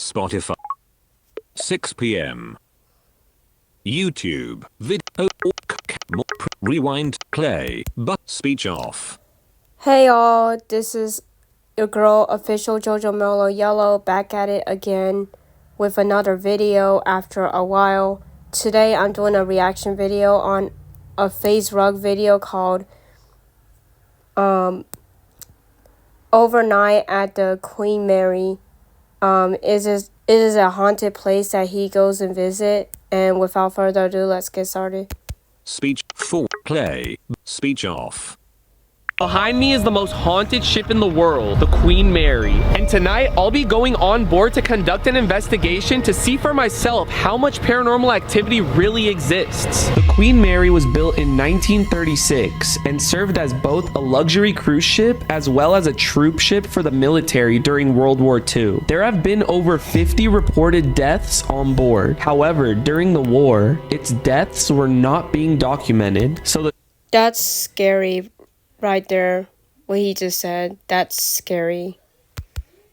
Spotify. 6 p.m. YouTube. Video. Rewind. Play. But speech off. Hey y'all, this is your girl official Jojo Melo Yellow back at it again with another video after a while. Today I'm doing a reaction video on a FaZe Rug video called Overnight at the Queen Mary. It is a haunted place that he goes and visit, and without further ado, let's get started. Speech 4. Play. Speech off. Behind me is the most haunted ship in the world, the Queen Mary. And tonight, I'll be going on board to conduct an investigation to see for myself how much paranormal activity really exists. The Queen Mary was built in 1936 and served as both a luxury cruise ship as well as a troop ship for the military during World War II. There have been over 50 reported deaths on board. However, during the war, its deaths were not being documented. That's scary. Right there, what he just said, that's scary.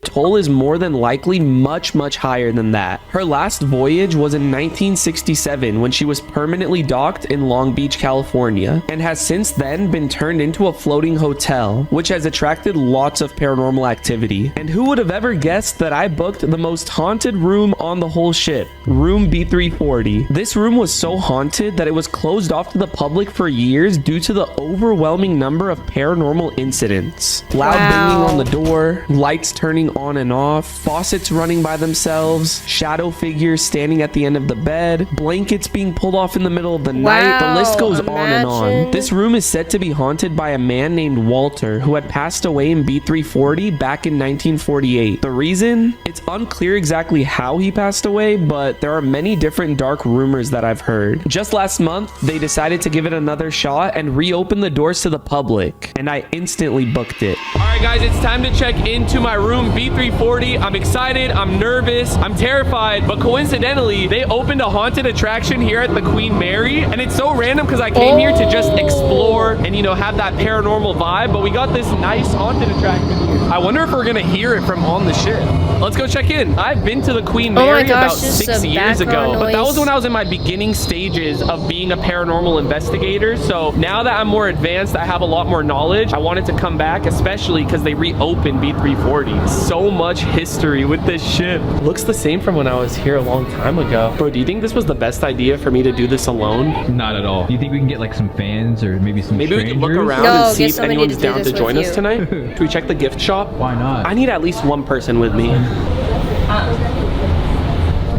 Toll is more than likely much higher than that. Her last voyage was in 1967 when she was permanently docked in Long Beach, California, and has since then been turned into a floating hotel, which has attracted lots of paranormal activity. And who would have ever guessed that I booked the most haunted room on the whole ship, room B340. This room was so haunted that it was closed off to the public for years due to the overwhelming number of paranormal incidents. Loud banging on the door, lights turning on and off, faucets running by themselves, shadow figures standing at the end of the bed, blankets being pulled off in the middle of the night. The list goes on and on. This room is said to be haunted by a man named Walter who had passed away in B340 back in 1948. The reason? It's unclear exactly how he passed away, but there are many different dark rumors that I've heard. Just last month, they decided to give it another shot and reopen the doors to the public, and I instantly booked it. Alright guys, it's time to check into my room B340. I'm excited, I'm nervous, I'm terrified, but coincidentally, they opened a haunted attraction here at the Queen Mary, and it's so random because I came here to just explore and, you know, have that paranormal vibe, but we got this nice haunted attraction here. I wonder if we're gonna hear it from on the ship. Let's go check in. I've been to the Queen Mary about 6 years ago, but that was when I was in my beginning stages of being a paranormal investigator. So now that I'm more advanced, I have a lot more knowledge. I wanted to come back, especially because they reopened B340. So much history with this ship. Looks the same from when I was here a long time ago. Bro, do you think this was the best idea for me to do this alone? Not at all. Do you think we can get like some fans or maybe some strangers? We can look around and see if anyone's down to join us tonight. Should we check the gift shop? Why not? I need at least one person with me.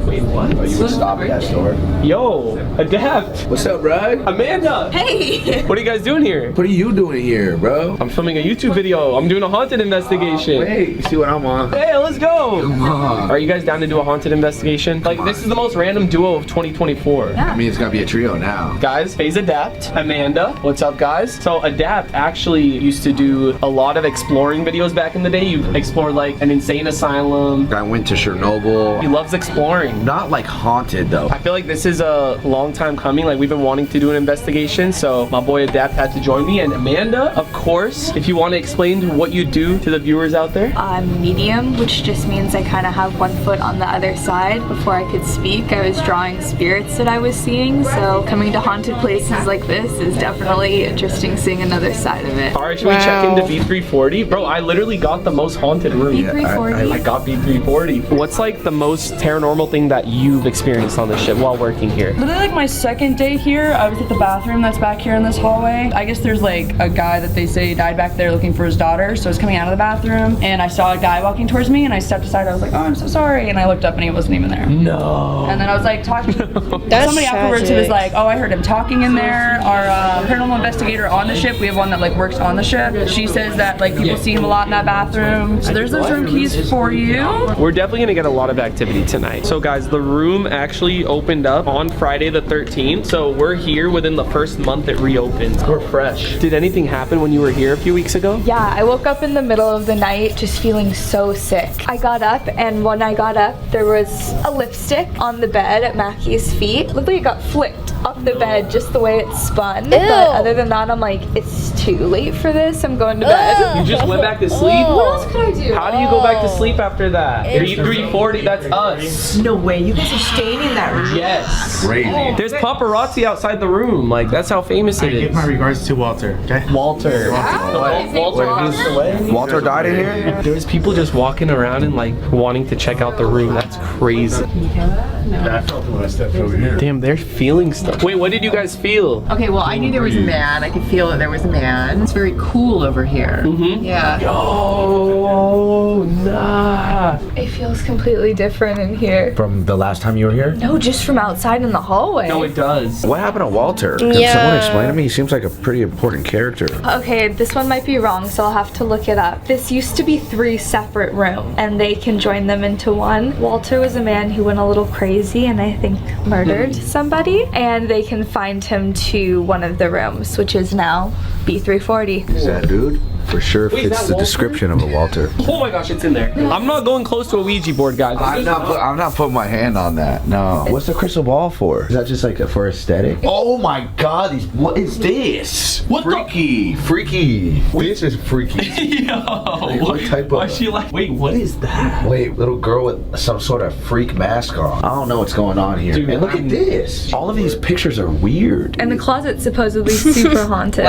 Wait, what? Oh, you would stop at that store? Yo, Adapt. What's up, bro? Amanda. Hey. What are you guys doing here? What are you doing here, bro? I'm filming a YouTube video. I'm doing a haunted investigation. Hey, you see what I'm on? Hey, let's go. Come on. Are you guys down to do a haunted investigation? Like, this is the most random duo of 2024. Yeah. I mean, it's gonna be a trio now. Guys, FaZe Adapt, Amanda. What's up, guys? So Adapt actually used to do a lot of exploring videos back in the day. You explored like an insane asylum. I went to Chernobyl. He loves exploring. Not like haunted though. I feel like this is a long time coming. Like, we've been wanting to do an investigation, so my boy Adapt had to join me. And Amanda, of course, if you want to explain what you do to the viewers out there. I'm medium, which just means I kind of have one foot on the other side. Before I could speak, I was drawing spirits that I was seeing, so coming to haunted places like this is definitely interesting, seeing another side of it. All right, should we check into B340? Bro, I literally got the most haunted room. B340? I got B340. What's like the most paranormal thing that you've experienced on the ship while working here? Literally like my second day here, I was at the bathroom that's back here in this hallway. I guess there's like a guy that they say died back there looking for his daughter, so I was coming out of the bathroom and I saw a guy walking towards me and I stepped aside. I was like, oh, I'm so sorry, and I looked up and he wasn't even there. No. And then I was like talking That's somebody afterwards who was like, oh, I heard him talking in there. Our paranormal investigator on the ship, we have one that like works on the ship. She says that like people see him a lot in that bathroom. So there's those room keys for you. We're definitely gonna get a lot of activity tonight. So guys, guys, the room actually opened up on Friday the 13th. So we're here within the first month it reopened. We're fresh. Did anything happen when you were here a few weeks ago? Yeah, I woke up in the middle of the night just feeling so sick. I got up, and when I got up, there was a lipstick on the bed at Mackie's feet. Looked like it got flicked off the bed just the way it spun. But other than that, I'm like, it's too late for this. I'm going to bed. You just went back to sleep? What else could I do? How do you go back to sleep after that? B340, that's us. No way, you guys are staying in that room. Yes. Crazy. There's paparazzi outside the room. Like, that's how famous it Give is. my regards to Walter, okay? Walter. Walter passed away. Walter died in here? There's people just walking around and like wanting to check out the room. That's crazy. I felt it when I stepped over here. Damn, they're feeling stuff. Wait, what did you guys feel? Okay, well, I knew there was a man. I could feel that there was a man. It's very cool over here. Yeah. Oh, nah. It feels completely different in here. From the last time you were here? No, just from outside in the hallway. No, it does. What happened to Walter? Can someone explain to me? He seems like a pretty important character. Okay, this one might be wrong, so I'll have to look it up. This used to be 3 separate rooms, and they can join them into one. Walter was a man who went a little crazy and I think murdered somebody, and they confined him to one of the rooms, which is now B340. Is that dude? For sure Wait, is fits that the Walter? description of a Walter. Oh my gosh, it's in there. I'm not going close to a Ouija board, guys. I'm not putting my hand on that. No. What's the crystal ball for? Is that just like for aesthetic? Oh my god, what is this? What the- Freaky. This is freaky. Yo, what type of- why is she like, wait, what is that? Wait, little girl with some sort of freak mask on. I don't know what's going on here. Dude, and look at this. All of these pictures are weird. And the closet's supposedly super haunted.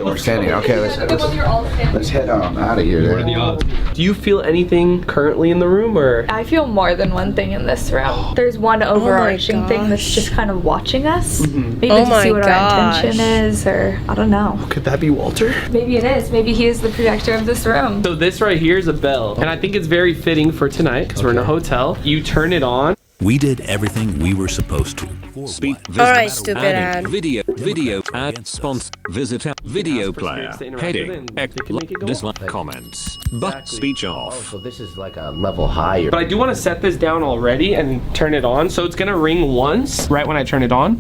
We're standing. Okay, let's head out of here. Then. Do you feel anything currently in the room, or? I feel more than one thing in this room. There's one overarching thing that's just kind of watching us. Maybe to see what our intention is, or I don't know. Could that be Walter? Maybe it is. Maybe he is the protector of this room. So this right here is a bell, and I think it's very fitting for tonight because we're in a hotel. You turn it on. We did everything we were supposed to. Speak. Alright, stupid ad. Video ad sponsor. Visit our video player. to interact Heading. with it, they can make it go Dislike comments. But speech off. So this is like a level higher. But I do want to set this down already and turn it on. So it's gonna ring once right when I turn it on.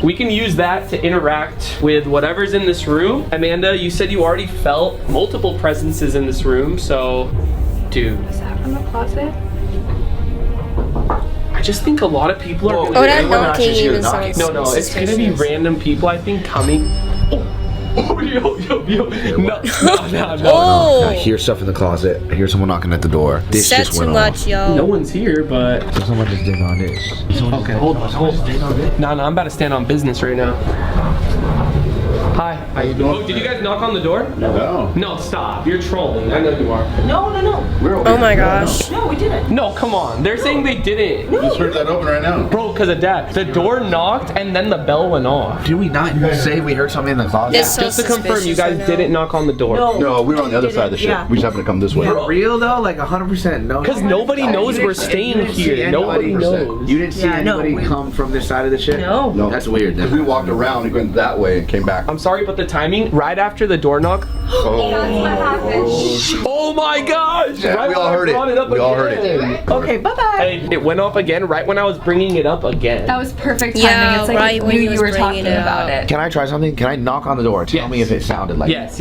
We can use that to interact with whatever's in this room. Amanda, you said you already felt multiple presences in this room, so dude. Is that from the closet? I just think a lot of people are Whoa, gonna Oh, that anyone knocking actually hear even the knocking? sounds No, it's gonna be random people, I think, coming. Oh, yo. No. I hear stuff in the closet. I hear someone knocking at the door. This Said just too went much, off. yo. No one's here, but. So someone just did on this. Okay, hold on. No, I'm about to stand on business right now. Hi, how you doing? Oh, did you guys knock on the door? No. No, stop. You're trolling. I know you are. No. Oh my gosh. No, we didn't. No, come on. They're saying they didn't. Just heard that open right now. Bro, because of Dad. The door knocked and then the bell went off. Did we not say we heard something in the closet? It's so Just to confirm, you suspicious guys right now. didn't knock on the door. No, we were on the other side of the ship. Yeah. We just happened to come this way. For real though? Like 100% no? Because nobody knows we're staying here. Nobody knows. You didn't see Yeah, no, anybody come from this side of the ship? No. No. That's weird then. We walked around and went that way and came back. I'm sorry, but the timing, right after the door knock. Oh my gosh! Yeah, Right we when all I heard it. brought up We all heard again. it. Okay, bye-bye. Hey, it went off again right when I was bringing it up again. That was perfect timing. Yeah, it's like right I when knew he you was were bringing talking it about up. it. Can I try something? Can I knock on the door? Tell me if it sounded like Yes.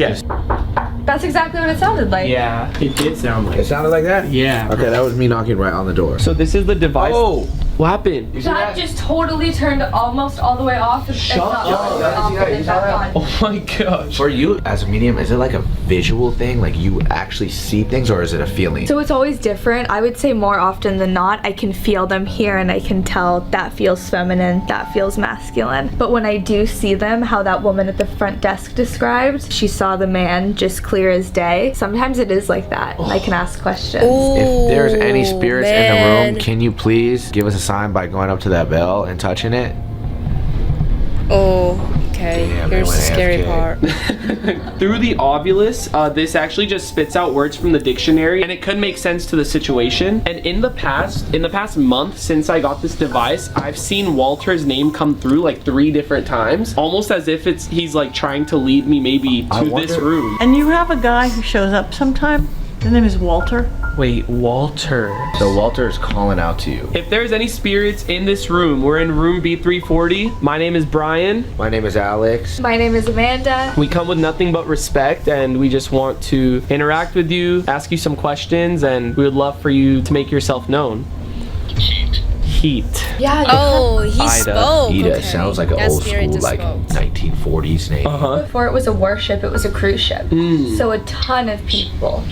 That's exactly what it sounded like. Yeah, it did sound like it sounded like that? Yeah. Okay, that was me knocking right on the door. So this is the device. Oh! What happened? That just totally turned almost all the way off. It's not all the way off, but it's back on. Oh my gosh. For you, as a medium, is it like a visual thing? Like you actually see things, or is it a feeling? So it's always different. I would say more often than not, I can feel them here and I can tell that feels feminine, that feels masculine. But when I do see them, how that woman at the front desk described, she saw the man just clear as day. Sometimes it is like that. And I can ask questions. If there's any spirits in the man. room, can you please give us a sign by going up to that bell and touching it? Oh, okay. Damn, Here's it the went scary AFK. part. Through the ovulus, this actually just spits out words from the dictionary, and it could make sense to the situation. And in the past month since I got this device, I've seen Walter's name come through like 3 different times, almost as if he's like trying to lead me maybe to this room. And you have a guy who shows up sometime? His name is Walter. Wait, Walter. So Walter is calling out to you. If there's any spirits in this room, we're in room B340. My name is Brian. My name is Alex. My name is Amanda. We come with nothing but respect, and we just want to interact with you, ask you some questions, and we would love for you to make yourself known. Heat. Yeah. Oh, he Ida. spoke. Ida Okay. sounds like an That old spirit school, just like spoke. 1940s name. Before it was a warship, it was a cruise ship. So a ton of people.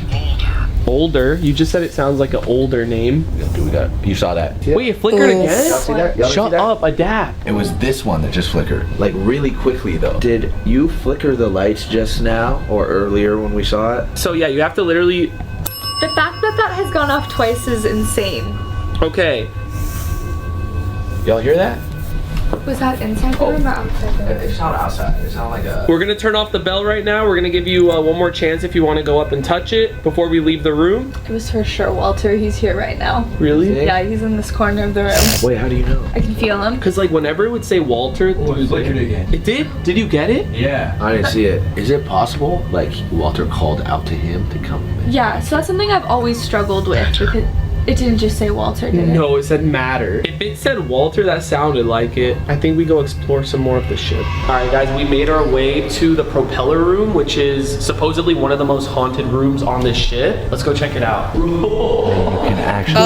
Older. You just said it sounds like an older name. Dude, we got. You saw that? Wait, it flickered Y'all again? see that? Y'all Shut see that? up, adapt. It was this one that just flickered, like really quickly though. Did you flicker the lights just now or earlier when we saw it? So yeah, you have to literally. The fact that that has gone off twice is insane. Okay. Y'all hear that? Was that inside the room or outside the room? It's not outside. It's not like a. We're gonna turn off the bell right now. We're gonna give you one more chance if you want to go up and touch it before we leave the room. It was for sure Walter. He's here right now. Really? Yeah, he's in this corner of the room. Wait, how do you know? I can feel him. Because like whenever it would say Walter, Oh, it flickered again. it did? Did you get it? Yeah. I didn't see it. Is it possible, like Walter called out to him to come? Yeah, so that's something I've always struggled with because it didn't just say Walter, did it? No, it said matter. If it said Walter, that sounded like it. I think we go explore some more of the ship. All right, guys, we made our way to the propeller room, which is supposedly one of the most haunted rooms on this ship. Let's go check it out. You can actually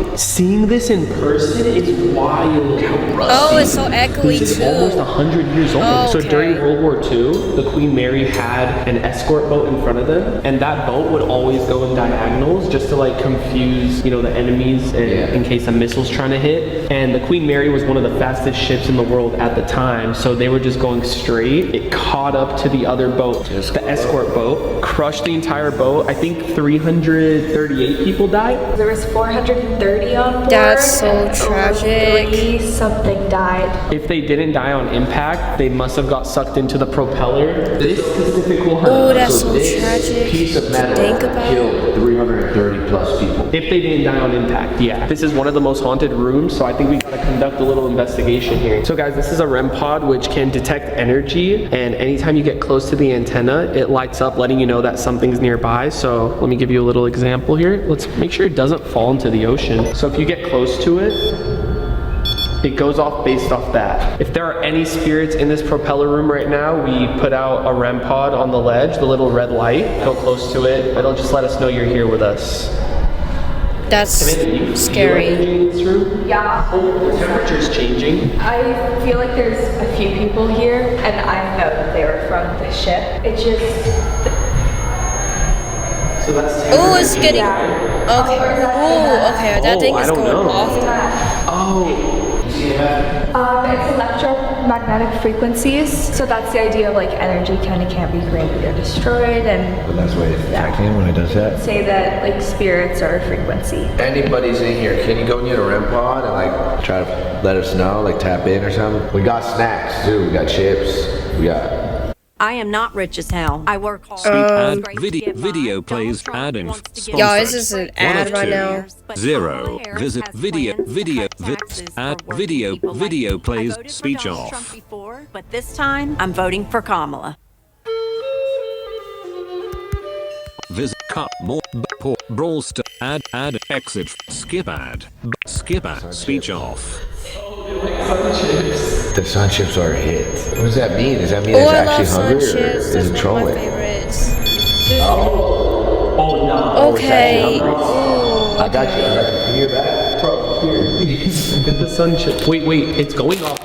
see it. Seeing this in person is wild. Oh, it's so echoey This is too. almost 100 years old. Oh, So okay. during World War II, the Queen Mary had an escort boat in front of them, and that boat would always go in diagonals just to like confuse, the enemies in case a missile's trying to hit. And the Queen Mary was one of the fastest ships in the world at the time, so they were just going straight. It caught up to the other boat, the escort boat, crushed the entire boat. I think 338 people died. There was 430 on board. That's so and tragic. 30 something died. If they didn't die on impact, they must have got sucked into the propeller. This specific one. Oh, that's so This tragic. piece of metal Think about it. killed 330 plus people. If they didn't die on impact, yeah. This is one of the most haunted rooms, so I think we gotta conduct a little investigation here. So guys, this is a REM pod which can detect energy, and anytime you get close to the antenna, it lights up letting you know that something's nearby. So let me give you a little example here. Let's make sure it doesn't fall into the ocean. So if you get close to it, it goes off based off that. If there are any spirits in this propeller room right now, we put out a REM pod on the ledge, the little red light. Go close to it. It'll just let us know you're here with us. That's scary. In this room? Yeah. The temperature's changing. I feel like there's a few people here, and I know that they were from the ship. It just... So that's Oh, it's getting. Yeah. Okay. Oh, okay. That thing I is don't going know. off. Oh. It's electromagnetic frequencies, so that's the idea of like energy kind of can't be created or destroyed, and But that's why it's attacking when it does that. say that like spirits are a frequency. Anybody's in here, can you go near the REM pod and like try to let us know, like tap in or something? We got snacks too, we got chips, we got... I am not rich as hell. I work hard. Ad It's great to get by. video plays Donald Trump ad inf. wants to get Y'all, rid this of is an it. ad right 2. now. But 0. Kamala Harris Visit has video plans to video cut vid taxes for ad working video people like video me. I plays voted for speech Donald off. Trump before, but this time I'm voting for Kamala. Visit cut more poor brawl star ad exit skip ad speech off. The sun chips are a hit. What does that mean? Does that mean Oh, it's I love actually sun hungry or chips. is That's it one of my trolling? favorites. Oh no. Okay. I got you. Can you hear that? Bro, here. Get the sun chip. Wait, it's going off.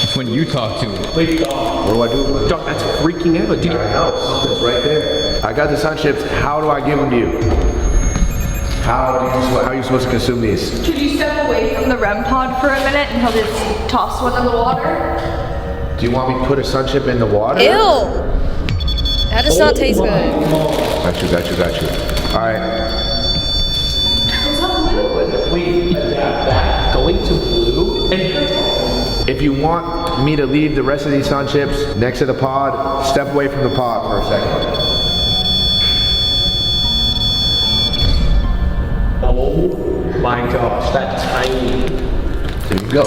It's when you talk to it. Wait, What do I do? dog, that's freaking out. Dude, I know, something's right there. I got the sun chips. How do I give them to you? How are you supposed to consume these? Could you step away from the REM pod for a minute and he'll just toss one in the water? Do you want me to put a sun chip in the water? Ew. That does not taste good. Got you. All right. wait, that going to blue? And If you want me to leave the rest of these sun chips next to the pod, step away from the pod for a second. oh my gosh, that tiny. There you go.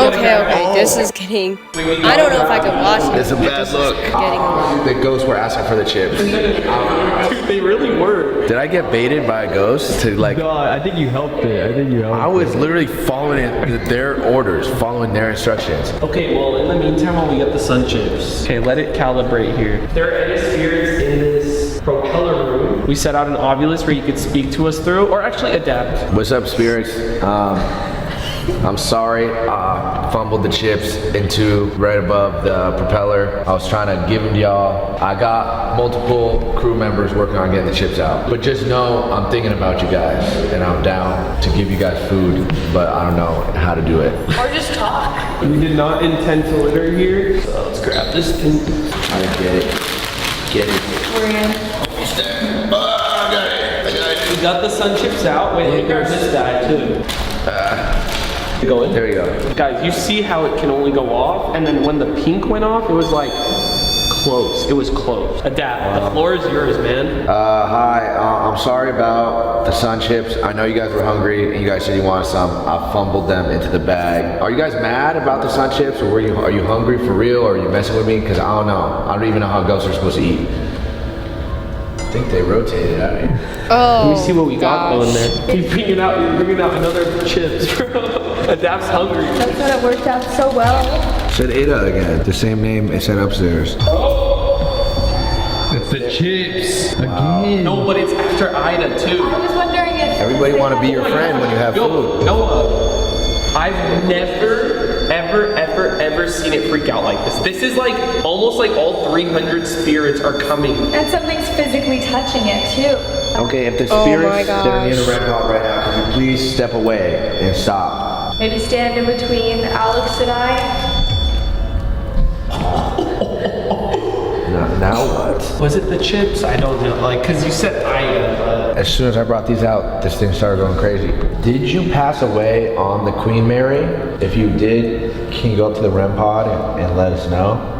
Okay, this is getting. I don't know if I can watch it. It's a bad look. Getting a The ghosts were asking for the chips. Dude, they really were. Did I get baited by a ghost to like? No, I think you helped it. I was literally following their orders, following their instructions. Okay, well, in the meantime, while we get the sun chips. Okay, let it calibrate here. If there are any spirits in this propeller room, we set out an ovulus where you could speak to us through, or actually adapt. What's up, spirits? I'm sorry, fumbled the chips into right above the propeller. I was trying to give them to y'all. I got multiple crew members working on getting the chips out. But just know I'm thinking about you guys, and I'm down to give you guys food, but I don't know how to do it. Or just talk. We did not intend to litter here, so let's grab this thing. I get it. Get it. We're in. Almost there. I got it. We got the sun chips out. Wait, let me grab this guy too. Go in. There we go. Guys, you see how it can only go off, and then when the pink went off, it was like close. It was close. Adapt. The floor is yours, man. Hi. I'm sorry about the sun chips. I know you guys were hungry, and you guys said you wanted some. I fumbled them into the bag. Are you guys mad about the sun chips, or are you hungry for real, or are you messing with me? Because I don't know. I don't even know how ghosts are supposed to eat. I think they rotated out of here. Oh. Let me see what we got going there. He's bringing out another chips, bro. Adapt's hungry. That's when it worked out so well. Said Ada again. The same name it said upstairs. It's the chips. Again. No, but it's after Ida too. I was wondering if Everybody want to be your friend when you have food. Noah, I've never, ever seen it freak out like this. This is like almost like all 300 spirits are coming. and something's physically touching it too. Okay, if the Oh my spirits that are near the gosh. red dot right now, could you please step away and stop? Maybe stand in between Alex and I. Now what? Was it the chips? I don't know. Like, cause you said Ida. As soon as I brought these out, this thing started going crazy. Did you pass away on the Queen Mary? If you did, can you go up to the REM pod and let us know?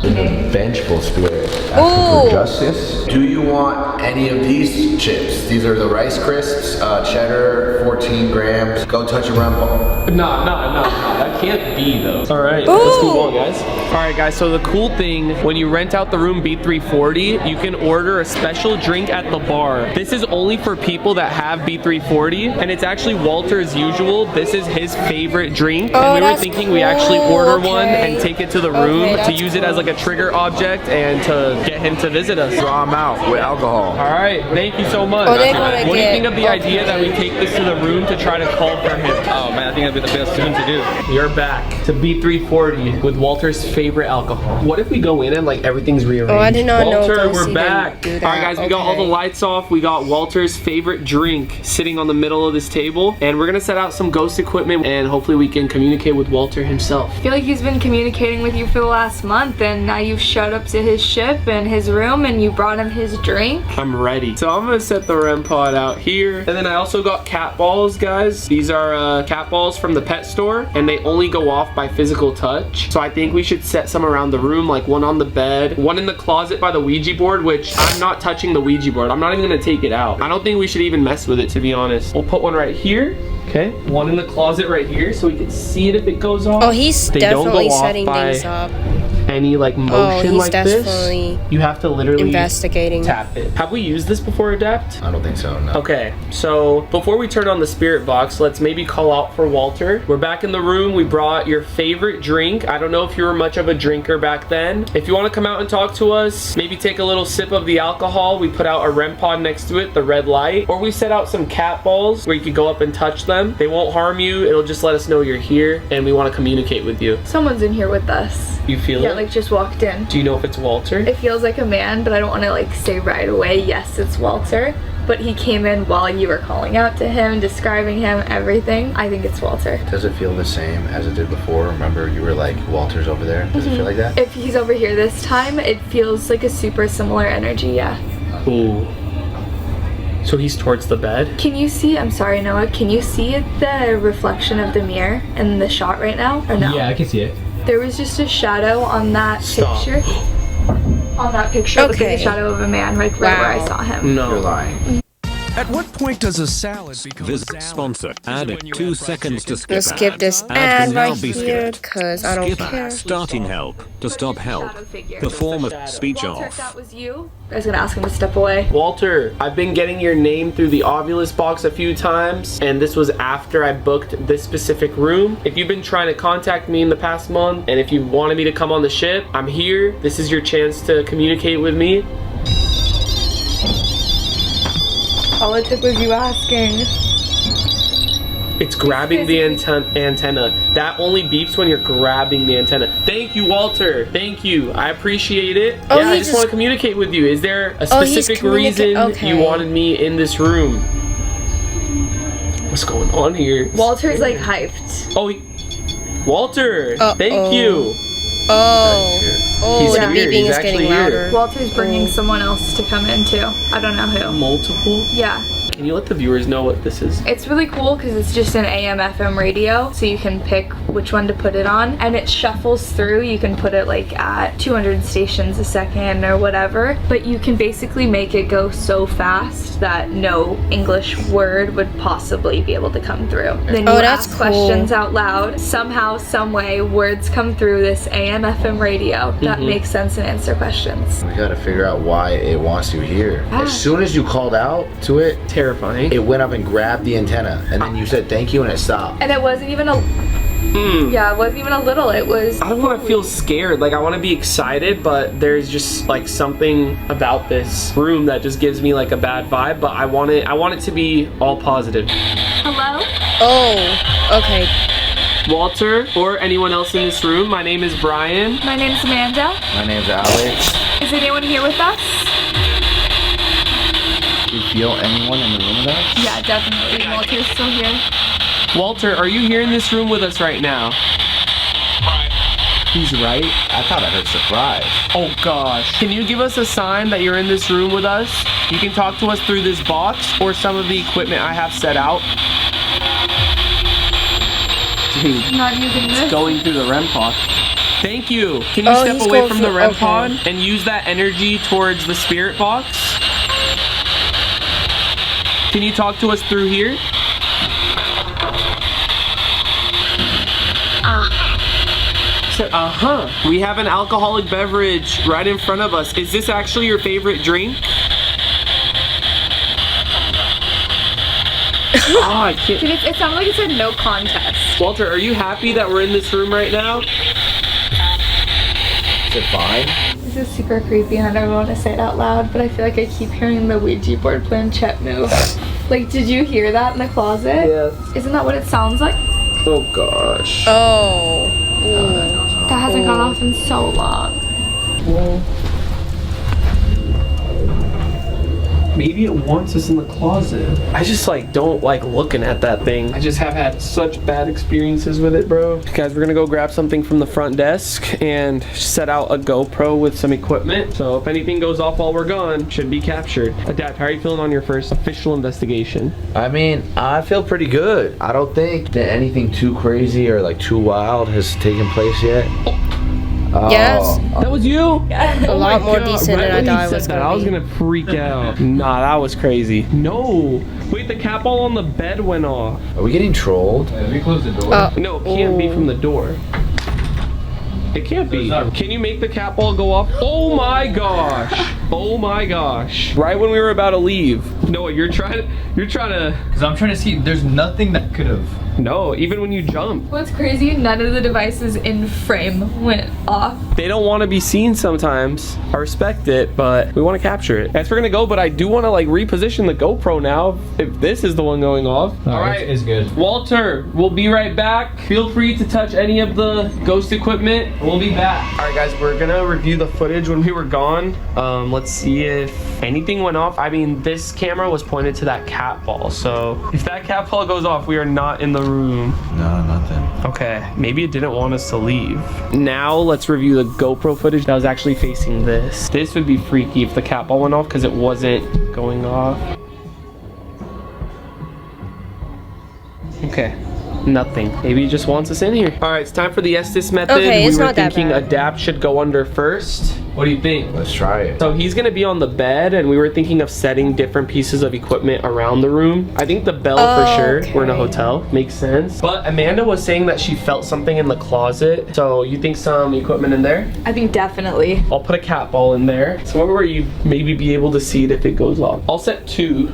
The vengeful spirit asking for justice. Do you want any of these chips? These are the Rice Crisps, cheddar, 14 grams. Go touch a REM pod. No. That can't be though. All right, let's move on, guys. All right, guys. So the cool thing, when you rent out the room B340, you can order a special drink at the bar. This is only for people that have B340, and it's actually Walter's usual. This is his favorite drink, and we were that's thinking we actually cool. order one Okay. and take it to the room to that's use it as like a trigger object and to get him to visit us. Draw them out with alcohol. All right, thank you so much. Oh, they're gonna What do you get- think of the idea that we take this to the room to try to call for him? Oh man, I think that'd be the best thing to do. You're back to B340 with Walter's favorite alcohol. What if we go in and like everything's rearranged? Oh, I did not know Walter, ghosts we're even back. do that. All right, guys, we got all the Okay. lights off. We got Walter's favorite drink sitting on the middle of this table, and we're gonna set out some ghost equipment, and hopefully we can communicate with Walter himself. I feel like he's been communicating with you for the last month, and now you've showed up to his ship and his room and you brought him his drink. I'm ready. So I'm gonna set the REM pod out here. And then I also got cat balls, guys. These are cat balls from the pet store, and they only go off by physical touch. So I think we should set some around the room, like one on the bed, one in the closet by the Ouija board, which I'm not touching the Ouija board. I'm not even gonna take it out. I don't think we should even mess with it, to be honest. We'll put one right here. Okay, one in the closet right here so we can see it if it goes off. Oh, he's They don't definitely go off setting by things up. any like Oh, motion he's like this. definitely You have to literally investigating. tap it. Have we used this before, Adapt? I don't think so, no. Okay, so before we turn on the spirit box, let's maybe call out for Walter. We're back in the room. We brought your favorite drink. I don't know if you were much of a drinker back then. If you want to come out and talk to us, maybe take a little sip of the alcohol. We put out a REM pod next to it, the red light. Or we set out some cat balls where you could go up and touch them. They won't harm you. It'll just let us know you're here and we want to communicate with you. Someone's in here with us. You feel Yeah, it? like just walked in. Do you know if it's Walter? It feels like a man, but I don't want to like say right away, yes, it's Walter. But he came in while you were calling out to him, describing him, everything. I think it's Walter. Does it feel the same as it did before? Remember you were like, Walter's over there? Does it feel like that? If he's over here this time, it feels like a super similar energy, yeah. Ooh. So he's towards the bed? Can you see, I'm sorry Noah, can you see the reflection of the mirror in the shot right now, or no? Yeah, I can see it. There was just a shadow on that Stop. picture. On that picture, it was like Okay. a shadow of a man, like right where I Wow. saw him. No. You're lying. At what point does a salad become a Visit salad? sponsor. Is it Add when it you 2 have fried seconds to chicken? skip Let's skip ad. this Ad ad can now right be here, skipped. cause I don't Skip care. ad. Starting help. To stop help. Shadow figure. The form of speech Walter, if that off. was you, I was gonna ask him to step away. Walter, I've been getting your name through the Ovilus box a few times, and this was after I booked this specific room. If you've been trying to contact me in the past month, and if you wanted me to come on the ship, I'm here. This is your chance to communicate with me. All it took was you asking. It's grabbing the antenna. That only beeps when you're grabbing the antenna. Thank you, Walter. Thank you. I appreciate it. Oh, yeah, I he just just- want to communicate with you. Is there a Oh, he's specific reason okay. you wanted me in this room? What's going on here? Walter's like hyped. Oh, Walter. Thank you. Oh. Oh, He's the here. beeping He's is actually getting here. louder. Walter's bringing someone else to come in too. I don't know who. Multiple? Yeah. Can you let the viewers know what this is? It's really cool because it's just an AM FM radio, so you can pick which one to put it on, and it shuffles through. You can put it like at 200 stations a second or whatever, but you can basically make it go so fast that no English word would possibly be able to come through. Then you that's ask cool. questions out loud. Somehow, some way, words come through this AM FM radio that make sense and answer questions. We gotta figure out why it wants you here. As soon as you called out to it, Terrifying. it went up and grabbed the antenna, and then you said thank you, and it stopped. And it wasn't even a yeah, it wasn't even a little. It was. I don't want to feel scared. Like, I want to be excited, but there's just like something about this room that just gives me like a bad vibe. But I want it to be all positive. Hello? Oh, okay. Walter or anyone else in this room, my name is Brian. My name's Amanda. My name's Alex. Is anyone here with us? Do you feel anyone in the room with us? Yeah, definitely. Walter's still here. Walter, are you here in this room with us right now? He's right. I thought I heard surprise. Oh gosh. Can you give us a sign that you're in this room with us? You can talk to us through this box or some of the equipment I have set out. Dude, I'm not using this. going through the REM pod. Thank you. Can you step he's away going from the through- REM okay. pod and use that energy towards the spirit box? Can you talk to us through here? We have an alcoholic beverage right in front of us. Is this actually your favorite drink? Oh, I can't. Dude, it sounded like it said no contest. Walter, are you happy that we're in this room right now? Is it fine? This is super creepy and I don't want to say it out loud, but I feel like I keep hearing the Ouija board planchette move. Like, did you hear that in the closet? Yes. Isn't that what it sounds like? Oh gosh. Oh. That hasn't gone off in so long. Maybe it wants us in the closet. I just like don't like looking at that thing. I just have had such bad experiences with it, bro. Guys, we're gonna go grab something from the front desk and set out a GoPro with some equipment. So if anything goes off while we're gone, should be captured. Adapt, how are you feeling on your first official investigation? I mean, I feel pretty good. I don't think that anything too crazy or like too wild has taken place yet. Yes. That was you? A lot more decent than I when thought he it said was that, I gonna was be. gonna freak out. Nah, that was crazy. No. Wait, the cap all on the bed went off. Are we getting trolled? Let me close the door. No, it can't be from the door. It can't be. Can you make the cap all go off? Oh my gosh. Oh my gosh. Right when we were about to leave. Noah, you're trying to. Because I'm trying to see, there's nothing that could have. No, even when you jump. What's crazy, none of the devices in frame went off. They don't want to be seen sometimes. I respect it, but we want to capture it. That's where we're gonna go, but I do want to like reposition the GoPro now if this is the one going off. All right, It's good. Walter, we'll be right back. Feel free to touch any of the ghost equipment. We'll be back. All right, guys, we're gonna review the footage when we were gone. Let's see if anything went off. I mean, this camera was pointed to that cat ball, so if that cat ball goes off, we are not in the room. No, nothing. Okay, maybe it didn't want us to leave. Now let's review the GoPro footage that was actually facing this. This would be freaky if the cat ball went off because it wasn't going off. Okay, nothing. Maybe he just wants us in here. All right, it's time for the Estes method. Okay, it's we were not that thinking bad. Adapt should go under first. What do you think? Let's try it. So he's gonna be on the bed, and we were thinking of setting different pieces of equipment around the room. I think the bell for sure. Okay. We're in a hotel. Makes sense. But Amanda was saying that she felt something in the closet. So you think some equipment in there? I think definitely. I'll put a cat ball in there. So where you maybe be able to see it if it goes off. I'll set 2.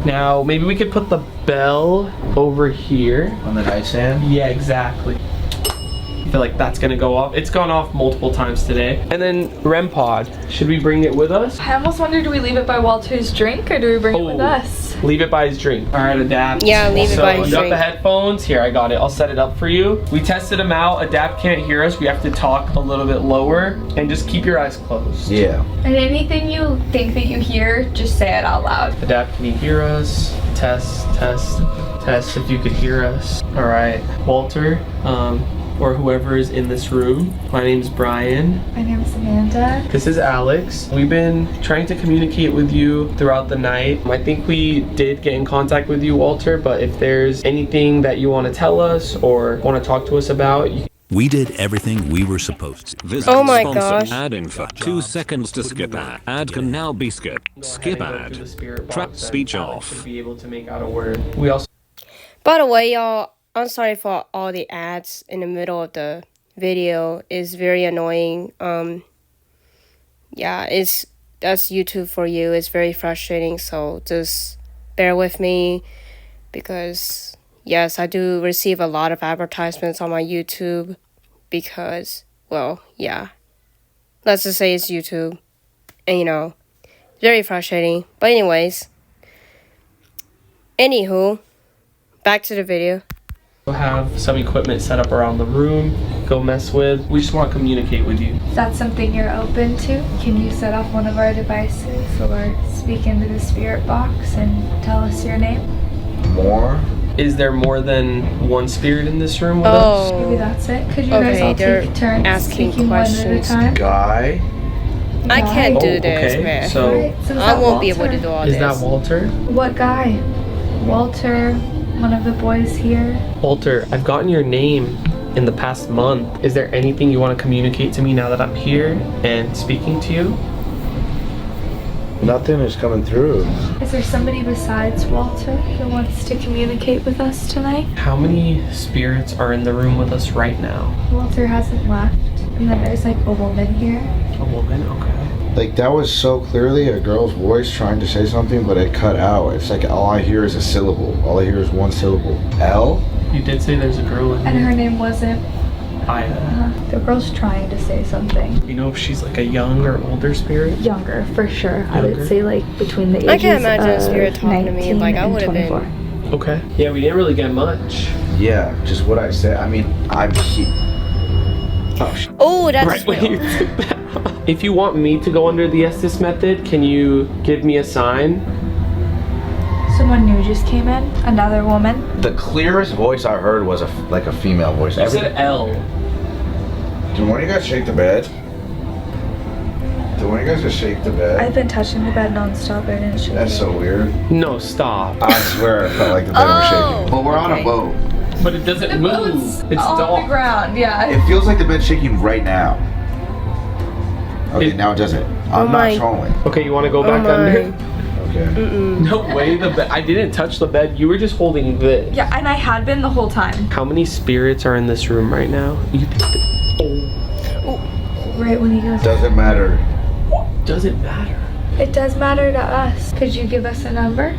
Now, maybe we could put the bell over here. On the nightstand? Yeah, exactly. I feel like that's gonna go off. It's gone off multiple times today. And then REM pod. Should we bring it with us? I almost wonder, do we leave it by Walter's drink or do we bring it with us? Leave it by his drink. All right, Adapt. Yeah, leave it by his you got drink. the headphones? Here, I got it. I'll set it up for you. We tested them out. Adapt can't hear us. We have to talk a little bit lower. And just keep your eyes closed. Yeah. And anything you think that you hear, just say it out loud. Adapt, can you hear us? Test, test, test if you could hear us. All right, Walter, or whoever is in this room. My name's Brian. My name's Amanda. This is Alex. We've been trying to communicate with you throughout the night. I think we did get in contact with you, Walter, but if there's anything that you want to tell us or want to talk to us about, we did everything we were supposed to. Visit Oh my sponsor gosh. ad info. 2 seconds to skip ad. Ad can now be skipped. Skip ad. Track speech off. Should be able to make out a word. We also By the way, y'all, I'm sorry for all the ads in the middle of the video. It's very annoying. Yeah, that's YouTube for you. It's very frustrating, so just bear with me because yes, I do receive a lot of advertisements on my YouTube because, well, yeah. Let's just say it's YouTube. And you know, very frustrating. But anyways, anywho, back to the video. have some equipment set up around the room. Go mess with. We just want to communicate with you. Is that something you're open to? Can you set off one of our devices or speak into the spirit box and tell us your name? More? Is there more than one spirit in this room with us? Maybe that's it. Could you guys all take turns asking speaking questions. one at a time? Guy? I can't do Oh, this, okay. man. So, Right, so is I that won't be able Walter? to do all is this. that Walter? What guy? Walter, one of the boys here. Walter, I've gotten your name in the past month. Is there anything you want to communicate to me now that I'm here and speaking to you? Nothing is coming through. Is there somebody besides Walter who wants to communicate with us tonight? How many spirits are in the room with us right now? Walter hasn't left. And then there's like a woman here. A woman? Okay. Like, that was so clearly a girl's voice trying to say something, but it cut out. It's like all I hear is a syllable. All I hear is one syllable. L? You did say there's a girl in And here. her name wasn't. Aya. The girl's trying to say something. You know if she's like a young or older spirit? Younger, for sure. I Younger? would say like between the ages I can't imagine a of spirit talking to me 19 like I and would have 24. been. Okay. Yeah, we didn't really get much. Yeah, just what I said. I mean, I'm Oh, that's Right when you took that off. If you want me to go under the Estes method, can you give me a sign? Someone new just came in. Another woman. The clearest voice I heard was like a female voice. You said L. Do one of you guys shake the bed? Do one of you guys just shake the bed? I've been touching the bed nonstop. I didn't shake That's it. so weird. No, stop. I swear it felt like the bed was shaking. Well, we're on a boat. But it doesn't move. It's on dark. the ground, yeah. It feels like the bed's shaking right now. Okay, now it doesn't. I'm my- not trolling. Okay, you want to go Oh back my. under? Okay. No way. The bed. I didn't touch the bed. You were just holding this. Yeah, and I had been the whole time. How many spirits are in this room right now? You Right when he goes. Doesn't matter. doesn't matter. It does matter to us. Could you give us a number?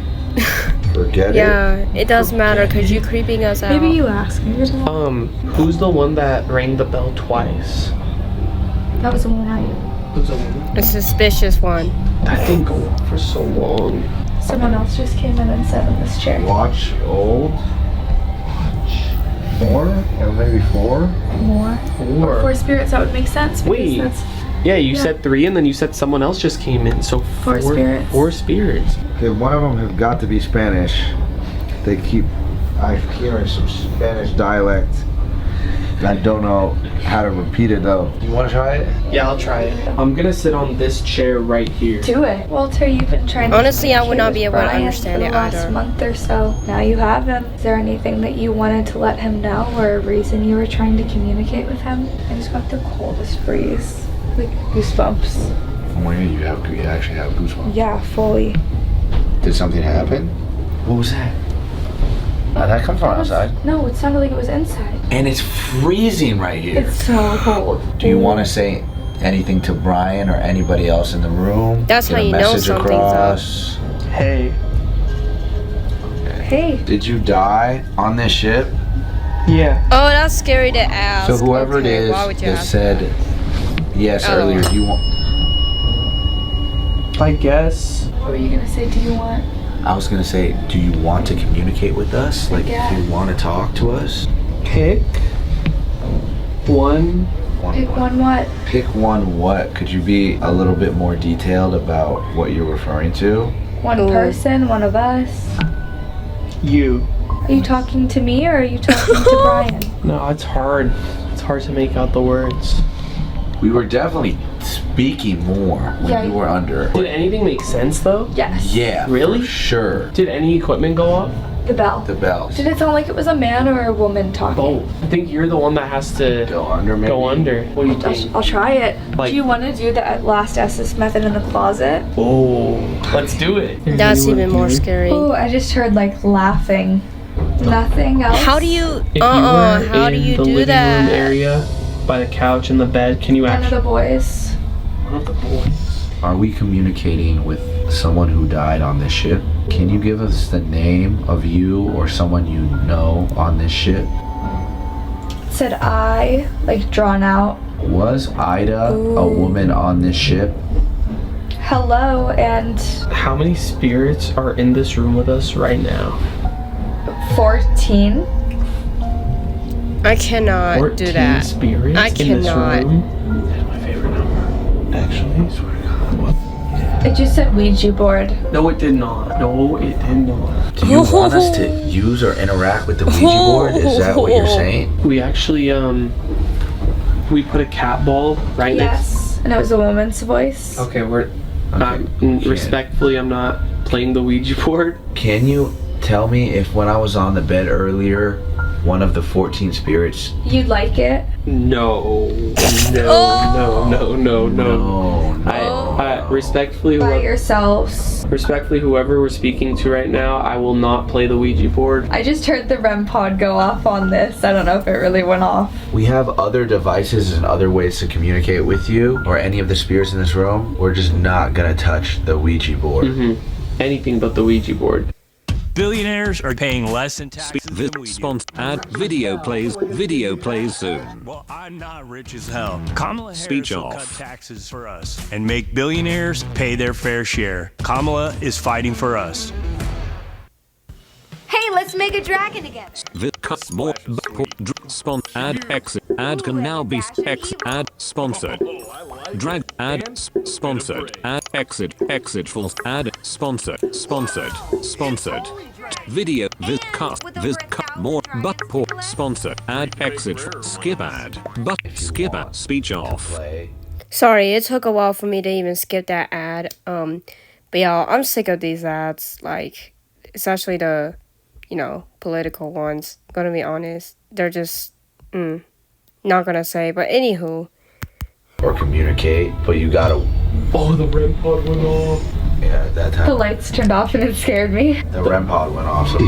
Forget it. Yeah, it does matter because you're creeping us out. Maybe you ask. Maybe it's Who's the one that rang the bell twice? that was the one I. Who's the one? A suspicious one. That didn't go on for so long. Someone else just came in and sat in this chair. Watch old. 4? Or maybe 4? More. 4. 4 spirits. That would make sense. Because Wait. That's, Yeah, you Yeah. said 3 and then you said someone else just came in. So 4 spirits. 4 spirits. Okay, one of them have got to be Spanish. I'm hearing some Spanish dialect. I don't know how to repeat it though. You want to try it? Yeah, I'll try it. I'm gonna sit on this chair right here. Do it. Walter, you've been trying to Honestly, I would not communicate be with able to Brian understand for it the last either. month or so. Now you have him. Is there anything that you wanted to let him know or a reason you were trying to communicate with him? I just got the coldest breeze. Like goosebumps. Oh my god, you actually have goosebumps. Yeah, fully. Did something happen? What was that? Did that come from outside? No, it sounded like it was inside. And it's freezing right here. It's so cold. Do you want to say anything to Brian or anybody else in the room? That's Get how a you know message something's across? Hey. Hey. Did you die on this ship? Yeah. Oh, that's scary to ask. So whoever Okay, it is why would you that ask said yes Oh. earlier, do you want? I guess. What were you gonna say? Do you want? I was gonna say, do you want to communicate with us? Like, Yeah. do you want to talk to us? Pick one. Pick one what? Pick one what? Could you be a little bit more detailed about what you're referring to? One person, one of us. You. Are you talking to me or are you talking to Brian? No, it's hard. It's hard to make out the words. We were definitely speaking more when Yeah. you were under. Did anything make sense though? Yes. Yeah, Really? for sure. Did any equipment go off? The bell. The bells. Did it sound like it was a man or a woman talking? Both. I think you're the one that has to Go under, maybe? go under. What do you think? I'll try it. Like- Do you want to do the last SS method in the closet? Oh, let's do it. That's even more scary. Oh, I just heard like laughing. Nothing else. How do you? If you How were do in you the do living that? room area by the couch and the bed, can you One of actually? the boys. One of the boys. Are we communicating with someone who died on this ship? Can you give us the name of you or someone you know on this ship? It said I, like drawn out. Was Ida a woman on this ship? Hello and How many spirits are in this room with us right now? 14. I cannot 14 do that. spirits I in cannot. this room? That's my favorite number. Actually, swear to God. What? It just said Ouija board. No, it did not. No, it did not. Do you want us to use or interact with the Ouija board? Is that what you're saying? We actually, we put a cat ball right next. Yes. And it was a woman's voice. Okay, we're. Okay. Respectfully, I'm not playing the Ouija board. Can you tell me if when I was on the bed earlier, one of the 14 spirits? You'd like it? No, no. I respectfully, By yourselves. respectfully, whoever we're speaking to right now, I will not play the Ouija board. I just heard the REM pod go off on this. I don't know if it really went off. We have other devices and other ways to communicate with you or any of the spirits in this room. We're just not gonna touch the Ouija board. Anything but the Ouija board. Billionaires are paying less in taxes than we do. Sponsor ad video plays soon. Well, I'm not rich as hell. Kamala Harris Speech will off. cut taxes for us and make billionaires pay their fair share. Kamala is fighting for us. Hey, let's make a dragon together. This cut more sponsor ad exit ad can now be ad sponsored. Drag ad sponsored ad exit full ad sponsored video this cut more but poor sponsored ad exit skip ad but skip ad speech off. Sorry, it took a while for me to even skip that ad. But y'all, I'm sick of these ads. Like, especially the, political ones. Gonna be honest, they're just, not gonna say. But anywho. Or communicate, but you gotta. Oh, the REM pod went off. Yeah, that time. The lights turned off and it scared me. The REM pod went off. So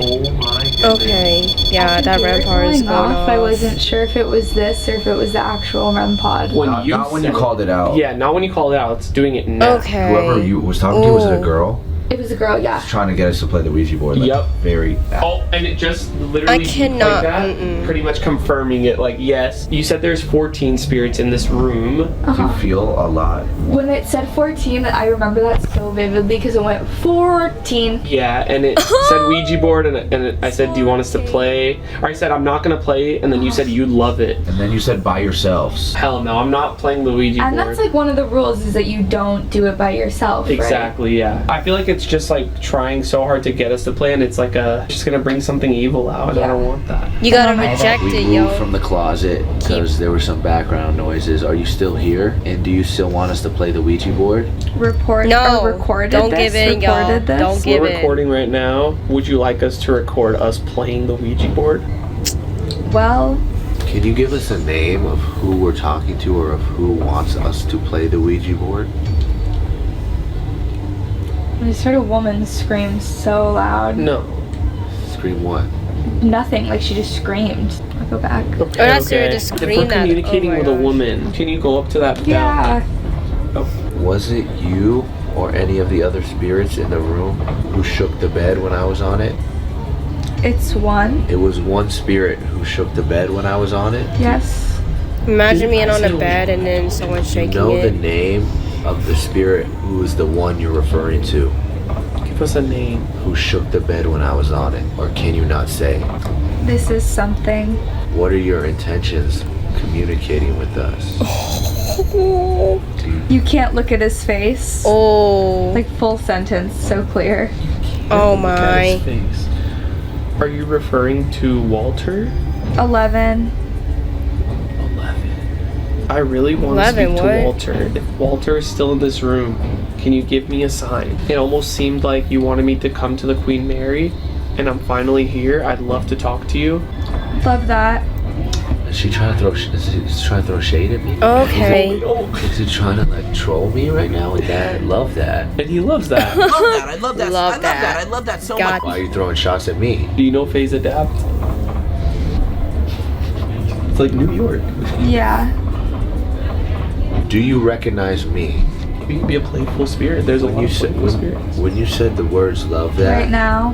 Oh my goodness. Okay, yeah, that REM pod is going off. I wasn't sure if it was this or if it was the actual REM pod. Not when you called it out. Yeah, not when you called it out. It's doing it now. Okay. Whoever you was talking to, was it a girl? It was a girl, yeah. Trying to get us to play the Ouija board. Like, Yep. Very. Oh, and it just literally I cannot, like that, pretty much confirming it. Like, yes, you said there's 14 spirits in this room. You feel a lot. When it said 14, I remember that so vividly because it went 14. Yeah, and it said Ouija board, and I said, do you want us to play? Or I said, I'm not gonna play, and then you said you'd love it. And then you said by yourselves. Hell no, I'm not playing the Ouija And board. that's like one of the rules is that you don't do it by yourself, right? Exactly, yeah. I feel like it's just like trying so hard to get us to play, and it's like just gonna bring something evil out, and I don't want that. You gotta reject We it, moved yo. from the closet because there were some background noises. Are you still here? And do you still want us to play the Ouija board? Recorded don't this? give in, y'all. Recorded this? Don't give We're in. recording right now. Would you like us to record us playing the Ouija board? Well, Can you give us a name of who we're talking to or of who wants us to play the Ouija board? I just heard a woman scream so loud. No. Scream what? Nothing, like she just screamed. I'll go back. Okay, that's okay. her just If we're scream that- communicating oh my with a gosh. woman, can you go up to that bell? Yeah. Was it you or any of the other spirits in the room who shook the bed when I was on it? It's one. It was one spirit who shook the bed when I was on it. Yes. Imagine being on a bed and then someone shaking Know the it. name of the spirit who is the one you're referring to, Give us a name. who shook the bed when I was on it, or can you not say? This is something. What are your intentions communicating with us? You can't look at his face. Oh. Like full sentence, so clear. Oh Look at his my. face. Are you referring to Walter? 11. 11. I really want to 11, speak to what? Walter. If Walter is still in this room, can you give me a sign? It almost seemed like you wanted me to come to the Queen Mary, and I'm finally here. I'd love to talk to you. Love that. Is she trying to throw? Is he trying to throw shade at me? Okay. Is he trying to like troll me right now with that? I love that. And he loves that. I love that. I love that. Love I love that. that. I love that so God. much. Why are you throwing shots at me? Do you know FaZe Adapt? It's like New York. Yeah. Do you recognize me? You can be a playful spirit. There's a lot of playful spirits. When you said the words "love that," Right now.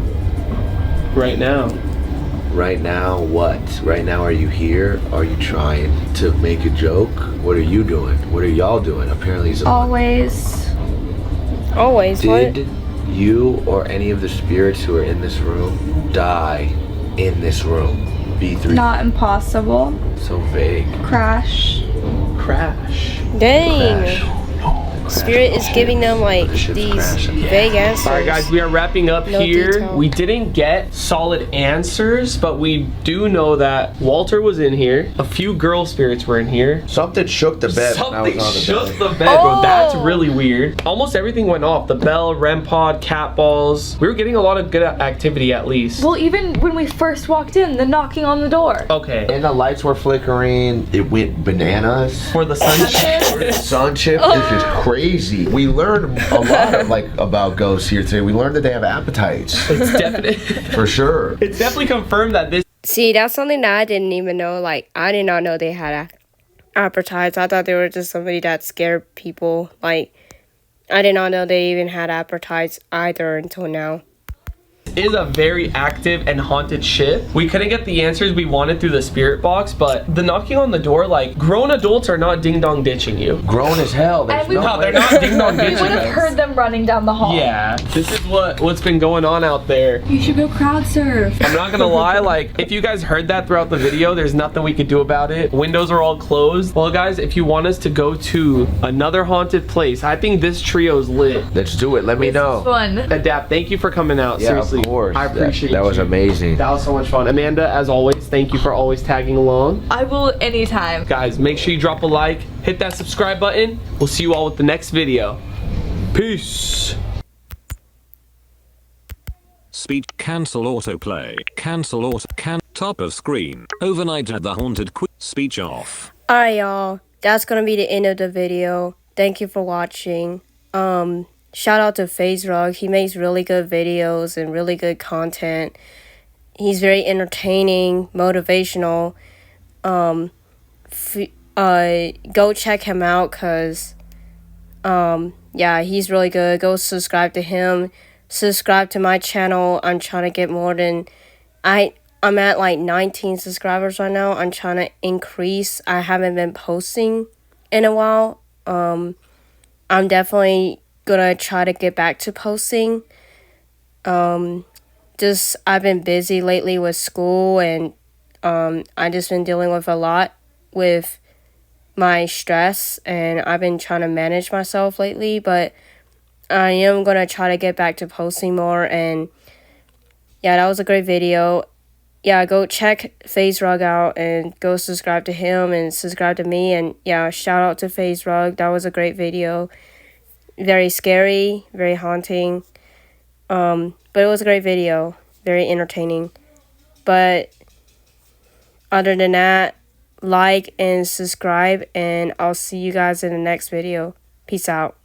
Right now. Right now, what? Right now, are you here? Are you trying to make a joke? What are you doing? What are y'all doing? Apparently, Always. Always. What? did you or any of the spirits who are in this room die in this room? B3. Not impossible. So vague. Crash. Crash. Dang. Crash. Spirit is giving them like these vague answers. Alright guys, we are wrapping up No here. detail. We didn't get solid answers, but we do know that Walter was in here. A few girl spirits were in here. Something shook the bed. when I was Something on the shook bed. the bed, bro. That's Oh. really weird. Almost everything went off. The bell, REM pod, cat balls. We were getting a lot of good activity at least. Well, even when we first walked in, the knocking on the door. Okay. And the lights were flickering. It went bananas. For the sunshine. Sun chip. This is crazy. We learned a lot of, about ghosts here today. We learned that they have appetites. It's definitely For sure. It's definitely confirmed that this See, that's something that I didn't even know. Like, I did not know they had appetites. I thought they were just somebody that scared people. Like, I did not know they even had appetites either until now. is a very active and haunted ship. We couldn't get the answers we wanted through the spirit box, but the knocking on the door, like, grown adults are not ding dong ditching you. Grown as hell. There's And we- No, they're not ding dong We ditching would have us. heard them running down the hall. Yeah, this is what's been going on out there. You should go crowd surf. I'm not gonna lie, like, if you guys heard that throughout the video, there's nothing we could do about it. Windows are all closed. Well, guys, if you want us to go to another haunted place, I think this trio's lit. Let's do it. Let me know. Fun. Adapt, thank you for coming out. Yeah, Seriously, of course. I appreciate that was you. amazing. That was so much fun. Amanda, as always, thank you for always tagging along. I will anytime. Guys, make sure you drop a like, hit that subscribe button. We'll see you all with the next video. Peace. Speech cancel autoplay. Cancel auto top of screen. Overnight at the haunted speech off. Alright, y'all. That's gonna be the end of the video. Thank you for watching. Shout out to FaZe Rug. He makes really good videos and really good content. He's very entertaining, motivational. Go check him out, cause yeah, he's really good. Go subscribe to him. Subscribe to my channel. I'm trying to get more than I'm at like 19 subscribers right now. I'm trying to increase. I haven't been posting in a while. I'm definitely gonna try to get back to posting. Just I've been busy lately with school, and I just been dealing with a lot with my stress, and I've been trying to manage myself lately, but I am gonna try to get back to posting more. And yeah, that was a great video. Yeah, go check FaZe Rug out and go subscribe to him and subscribe to me. And yeah, shout out to FaZe Rug. That was a great video. Very scary, very haunting. But it was a great video. Very entertaining. But other than that, like and subscribe, and I'll see you guys in the next video. Peace out.